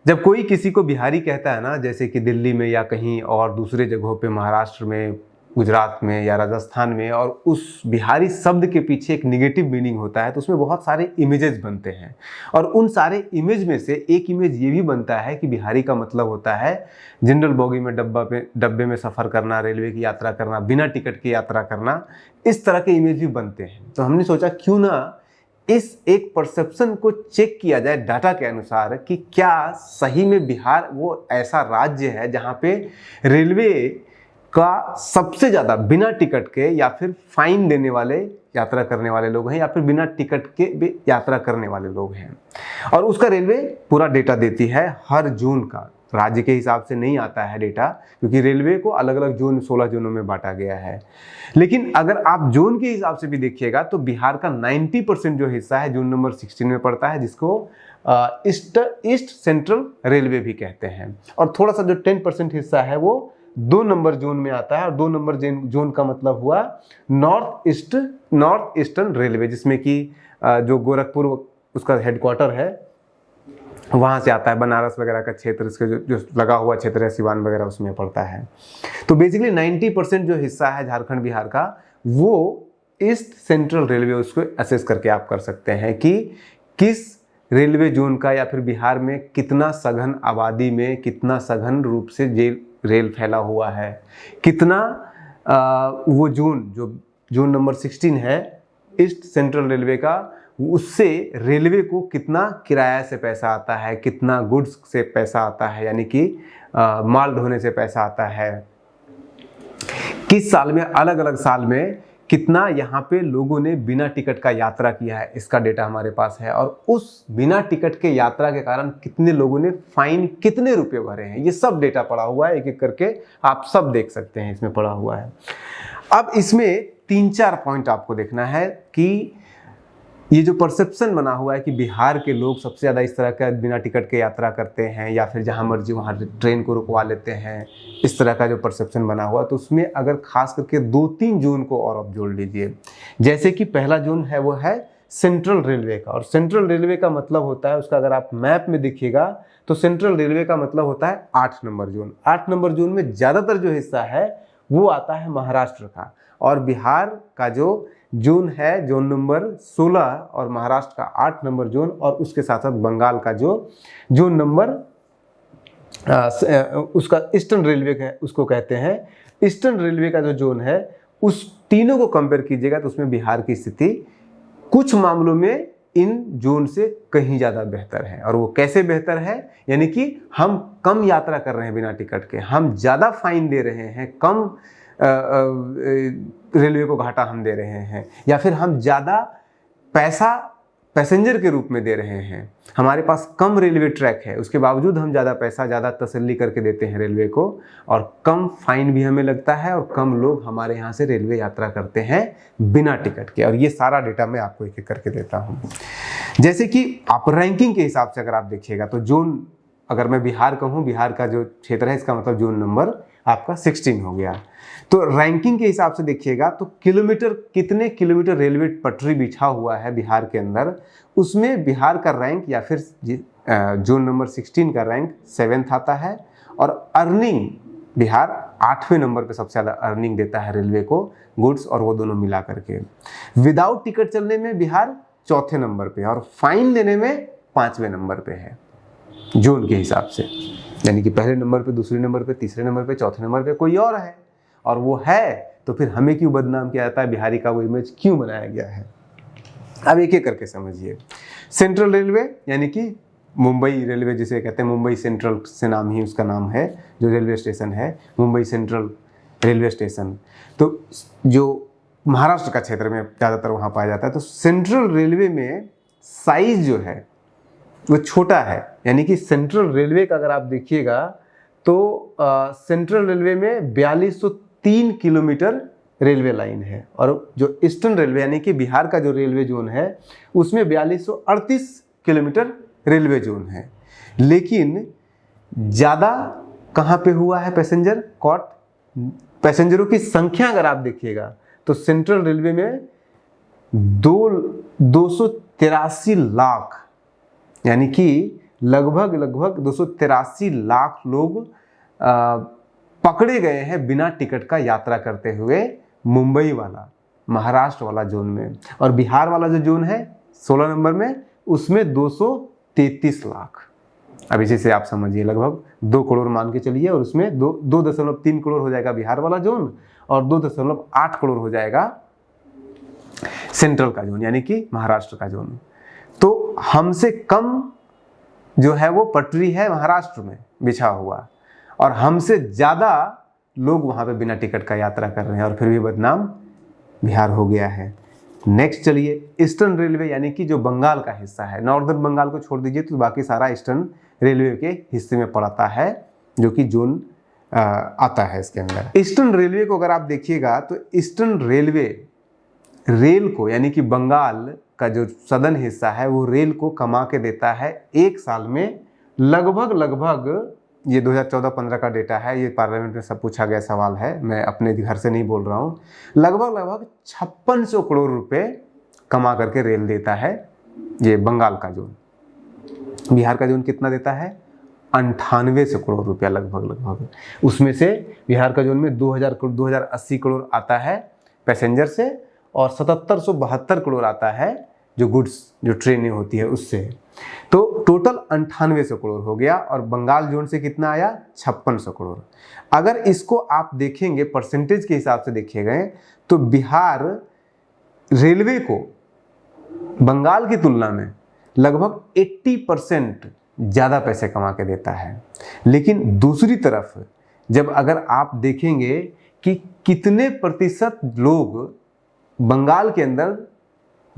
जब कोई किसी को बिहारी कहता है ना, जैसे कि दिल्ली में या कहीं और दूसरे जगहों पे, महाराष्ट्र में, गुजरात में या राजस्थान में, और उस बिहारी शब्द के पीछे एक निगेटिव मीनिंग होता है, तो उसमें बहुत सारे इमेजेस बनते हैं। और उन सारे इमेज में से एक इमेज ये भी बनता है कि बिहारी का मतलब होता है जनरल बोगी में डब्बे में सफ़र करना, रेलवे की यात्रा करना, बिना टिकट की यात्रा करना। इस तरह के इमेज भी बनते हैं। तो हमने सोचा क्यों ना इस एक परसेप्शन को चेक किया जाए डाटा के अनुसार कि क्या सही में बिहार वो ऐसा राज्य है जहाँ पे रेलवे का सबसे ज़्यादा बिना टिकट के या फिर फाइन देने वाले यात्रा करने वाले लोग हैं, या फिर बिना टिकट के भी यात्रा करने वाले लोग हैं। और उसका रेलवे पूरा डेटा देती है हर जून का। राज्य के हिसाब से नहीं आता है डेटा, क्योंकि रेलवे को अलग अलग जोन 16 जोनों में बांटा गया है। लेकिन अगर आप जोन के हिसाब से भी देखिएगा तो बिहार का 90% जो हिस्सा है जोन नंबर 16 में पड़ता है, जिसको ईस्ट सेंट्रल रेलवे भी कहते हैं। और थोड़ा सा जो 10% हिस्सा है वो 2 नंबर जोन में आता है। और 2 नंबर जोन का मतलब हुआ नॉर्थ ईस्टर्न रेलवे, जिसमें कि जो गोरखपुर उसका हेडक्वार्टर है वहाँ से आता है। बनारस वगैरह का क्षेत्र, इसके जो लगा हुआ क्षेत्र है, सिवान वगैरह, उसमें पड़ता है। तो बेसिकली 90% जो हिस्सा है झारखंड बिहार का, वो ईस्ट सेंट्रल रेलवे, उसको असेस करके आप कर सकते हैं कि किस रेलवे जोन का या फिर बिहार में कितना सघन आबादी में, कितना सघन रूप से रेल फैला हुआ है, कितना वो जोन नंबर 16 है ईस्ट सेंट्रल रेलवे का, उससे रेलवे को कितना किराया से पैसा आता है, कितना गुड्स से पैसा आता है, यानी कि माल ढोने से पैसा आता है, किस साल में, अलग अलग साल में कितना यहाँ पे लोगों ने बिना टिकट का यात्रा किया है, इसका डेटा हमारे पास है। और उस बिना टिकट के यात्रा के कारण कितने लोगों ने फाइन, कितने रुपए भरे हैं, ये सब डेटा पड़ा हुआ है। एक एक करके आप सब देख सकते हैं, इसमें पड़ा हुआ है। अब इसमें 3-4 पॉइंट आपको देखना है कि ये जो परसेप्शन बना हुआ है कि बिहार के लोग सबसे ज़्यादा इस तरह का बिना टिकट के यात्रा करते हैं, या फिर जहाँ मर्जी वहाँ ट्रेन को रुकवा लेते हैं, इस तरह का जो परसेप्शन बना हुआ, तो उसमें अगर खास करके 2-3 जोन को और आप जोड़ लीजिए। जैसे कि पहला जोन है वो है सेंट्रल रेलवे का। और सेंट्रल रेलवे का मतलब होता है, उसका अगर आप मैप में देखिएगा तो सेंट्रल रेलवे का मतलब होता है 8 नंबर जोन। 8 नंबर जोन में ज़्यादातर जो हिस्सा है वो आता है महाराष्ट्र का। और बिहार का जो जोन है जोन नंबर 16, और महाराष्ट्र का 8 नंबर जोन, और उसके साथ साथ बंगाल का जो जोन नंबर उसका ईस्टर्न रेलवे है, उसको कहते हैं। ईस्टर्न रेलवे का जो जोन है, उस तीनों को कंपेयर कीजिएगा तो उसमें बिहार की स्थिति कुछ मामलों में इन जोन से कहीं ज़्यादा बेहतर है। और वो कैसे बेहतर है, यानी कि हम कम यात्रा कर रहे हैं बिना टिकट के, हम ज़्यादा फाइन दे रहे हैं, कम रेलवे को घाटा हम दे रहे हैं, या फिर हम ज़्यादा पैसा पैसेंजर के रूप में दे रहे हैं। हमारे पास कम रेलवे ट्रैक है, उसके बावजूद हम ज़्यादा पैसा, ज़्यादा तसल्ली करके देते हैं रेलवे को, और कम फाइन भी हमें लगता है, और कम लोग हमारे यहाँ से रेलवे यात्रा करते हैं बिना टिकट के। और ये सारा डेटा मैं आपको एक एक करके देता हूँ। जैसे कि आप रैंकिंग के हिसाब से अगर आप देखिएगा तो जोन, अगर मैं बिहार कहूँ, बिहार का जो क्षेत्र है, इसका मतलब जोन नंबर आपका 16 हो गया। तो रैंकिंग के हिसाब से देखिएगा तो कितने किलोमीटर रेलवे पटरी बिछा हुआ है बिहार के अंदर, उसमें बिहार का रैंक या फिर जोन नंबर 16 का रैंक 7th आता है। और अर्निंग बिहार 8वें नंबर पे सबसे ज़्यादा अर्निंग देता है रेलवे को, गुड्स और वो दोनों मिला करके। विदाउट टिकट चलने में बिहार 4थे नंबर पे, और फाइन देने में 5वें नंबर पे है जोन के हिसाब से। यानी कि पहले नंबर पे, दूसरे नंबर पे, तीसरे नंबर पे, चौथे नंबर पे कोई और है, और वो है तो फिर हमें क्यों बदनाम किया जाता है, बिहारी का वो इमेज क्यों बनाया गया है। अब एक एक करके समझिए। सेंट्रल रेलवे यानी कि मुंबई रेलवे जिसे कहते हैं, मुंबई सेंट्रल से नाम ही उसका नाम है, जो रेलवे स्टेशन है मुंबई सेंट्रल रेलवे स्टेशन। तो जो महाराष्ट्र का क्षेत्र में ज़्यादातर वहाँ पाया जाता है। तो सेंट्रल रेलवे में साइज जो है वो छोटा है, यानी कि सेंट्रल रेलवे का अगर आप देखिएगा तो सेंट्रल रेलवे में 4203 किलोमीटर रेलवे लाइन है, और जो ईस्टर्न रेलवे यानी कि बिहार का जो रेलवे जोन है उसमें 4238 किलोमीटर रेलवे जोन है। लेकिन ज़्यादा कहाँ पे हुआ है पैसेंजरों की संख्या अगर आप देखिएगा तो सेंट्रल रेलवे में 283 लाख, यानी कि लगभग 283 लाख लोग पकड़े गए हैं बिना टिकट का यात्रा करते हुए मुंबई वाला, महाराष्ट्र वाला जोन में। और बिहार वाला जो जोन है 16 नंबर में, उसमें 233 लाख। अब इसी से आप समझिए लगभग 2 करोड़ मान के चलिए, और उसमें 2.3 करोड़ हो जाएगा बिहार वाला जोन और 2.8 करोड़ हो जाएगा सेंट्रल का जोन, यानी कि महाराष्ट्र का जोन। तो हमसे कम जो है वो पटरी है महाराष्ट्र में बिछा हुआ, और हमसे ज़्यादा लोग वहाँ पे बिना टिकट का यात्रा कर रहे हैं, और फिर भी बदनाम बिहार हो गया है। नेक्स्ट चलिए, ईस्टर्न रेलवे यानी कि जो बंगाल का हिस्सा है, नॉर्दर्न बंगाल को छोड़ दीजिए तो बाकी सारा ईस्टर्न रेलवे के हिस्से में पड़ता है, जो कि जोन आता है इसके अंदर। ईस्टर्न रेलवे को अगर आप देखिएगा तो ईस्टर्न रेलवे रेल को, यानी कि बंगाल का जो सदर्न हिस्सा है वो रेल को कमा के देता है एक साल में लगभग, ये 2014-15 का डेटा है, ये पार्लियामेंट में सब पूछा गया सवाल है, मैं अपने घर से नहीं बोल रहा हूँ, लगभग 5600 करोड़ रुपए कमा करके रेल देता है ये बंगाल का जोन। बिहार का जोन कितना देता है? 9800 करोड़ रुपया लगभग। उसमें से बिहार का जोन में 2080 करोड़ आता है पैसेंजर से, और 7772 करोड़ आता है जो गुड्स, जो ट्रेनें होती है उससे। तो टोटल 9800 करोड़ हो गया, और बंगाल जोन से कितना आया? 5600 करोड़। अगर इसको आप देखेंगे परसेंटेज के हिसाब से देखे गए तो बिहार रेलवे को बंगाल की तुलना में लगभग 80% ज़्यादा पैसे कमा के देता है। लेकिन दूसरी तरफ जब अगर आप देखेंगे कि कितने प्रतिशत लोग बंगाल के अंदर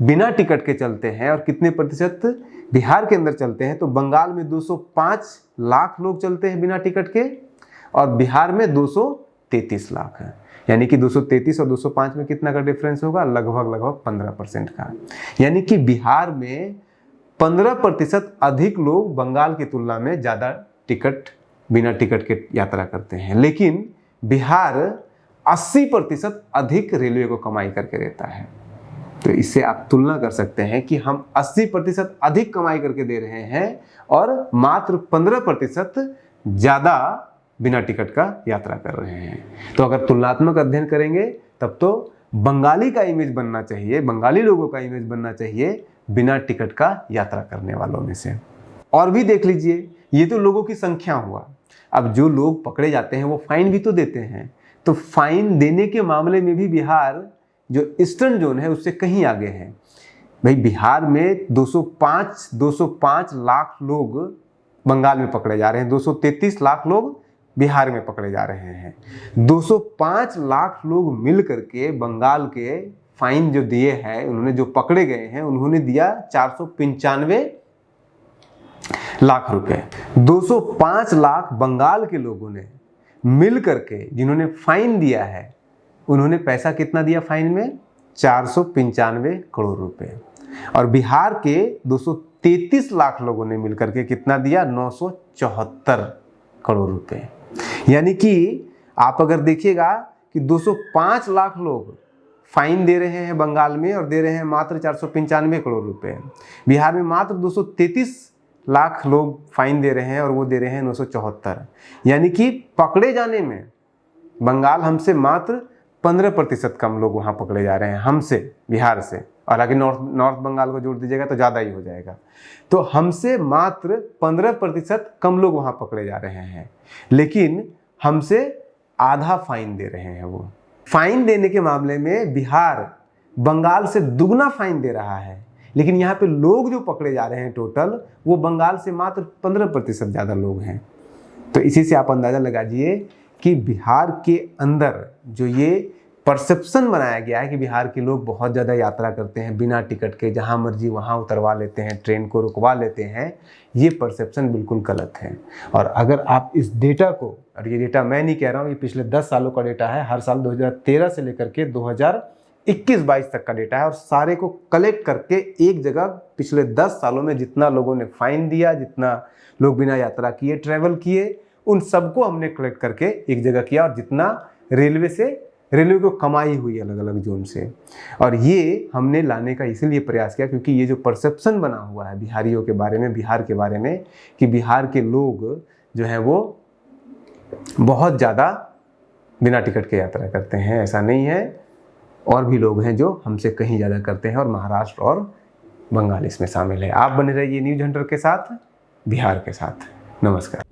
बिना टिकट के चलते हैं और कितने प्रतिशत बिहार के अंदर चलते हैं, तो बंगाल में 205 लाख लोग चलते हैं बिना टिकट के, और बिहार में 233 लाख है। यानी कि 233 और 205 में कितना का डिफरेंस होगा? लगभग 15% का। यानी कि बिहार में 15% अधिक लोग बंगाल की तुलना में ज़्यादा बिना टिकट के यात्रा करते हैं। लेकिन बिहार 80% अधिक रेलवे को कमाई करके देता है। तो इससे आप तुलना कर सकते हैं कि हम 80% अधिक कमाई करके दे रहे हैं और मात्र 15% ज़्यादा बिना टिकट का यात्रा कर रहे हैं। तो अगर तुलनात्मक अध्ययन करेंगे तब तो बंगाली का इमेज बनना चाहिए, बंगाली लोगों का इमेज बनना चाहिए बिना टिकट का यात्रा करने वालों में से। और भी देख लीजिए, ये तो लोगों की संख्या हुआ। अब जो लोग पकड़े जाते हैं वो फाइन भी तो देते हैं, तो फाइन देने के मामले में भी बिहार जो ईस्टर्न जोन है उससे कहीं आगे है। भाई बिहार में 205 लाख लोग बंगाल में पकड़े जा रहे हैं, 233 लाख लोग बिहार में पकड़े जा रहे हैं। 205 लाख लोग मिल करके बंगाल के फाइन जो दिए हैं, उन्होंने जो पकड़े गए हैं उन्होंने दिया 495 लाख रुपए। 205 लाख बंगाल के लोगों ने मिल करके जिन्होंने फाइन दिया है, उन्होंने पैसा कितना दिया फाइन में? 495 करोड़ रुपए। और बिहार के 233 लाख लोगों ने मिलकर के कितना दिया? 974 करोड़ रुपए। यानी कि आप अगर देखिएगा कि 205 लाख लोग फाइन दे रहे हैं बंगाल में और दे रहे हैं मात्र 495 करोड़ रुपए। बिहार में मात्र 233 लाख लोग फाइन दे रहे हैं और वो दे रहे हैं 974। यानी कि पकड़े जाने में बंगाल हमसे मात्र 15% कम लोग वहाँ पकड़े जा रहे हैं हमसे, बिहार से। और आगे नॉर्थ बंगाल को जोड़ दीजिएगा तो ज़्यादा ही हो जाएगा। तो हमसे मात्र 15% कम लोग वहाँ पकड़े जा रहे हैं, लेकिन हमसे आधा फाइन दे रहे हैं। वो फाइन देने के मामले में बिहार बंगाल से दुगना फाइन दे रहा है, लेकिन यहाँ पे लोग जो पकड़े जा रहे हैं टोटल, वो बंगाल से मात्र 15% ज़्यादा लोग हैं। तो इसी से आप अंदाज़ा लगाइए कि बिहार के अंदर जो ये परसेप्शन बनाया गया है कि बिहार के लोग बहुत ज़्यादा यात्रा करते हैं बिना टिकट के, जहाँ मर्जी वहाँ उतरवा लेते हैं, ट्रेन को रुकवा लेते हैं, ये परसेप्शन बिल्कुल गलत है। और अगर आप इस डेटा को, और ये डेटा मैं नहीं कह रहा हूँ, ये पिछले 10 सालों का डेटा है, हर साल 2013 से लेकर के 2021-22 तक का डेटा है, और सारे को कलेक्ट करके एक जगह पिछले 10 सालों में जितना लोगों ने फाइन दिया, जितना लोग बिना यात्रा किए ट्रैवल किए, उन सबको हमने कलेक्ट करके एक जगह किया, और जितना रेलवे से रेलवे को कमाई हुई अलग अलग जोन से। और ये हमने लाने का इसीलिए प्रयास किया क्योंकि ये जो परसेप्शन बना हुआ है बिहारियों के बारे में, बिहार के बारे में, कि बिहार के लोग जो हैं वो बहुत ज़्यादा बिना टिकट के यात्रा करते हैं, ऐसा नहीं है। और भी लोग हैं जो हमसे कहीं ज़्यादा करते हैं, और महाराष्ट्र और बंगाल इसमें शामिल है। आप बने रहिए न्यूज़ हंटर के साथ, बिहार के साथ। नमस्कार।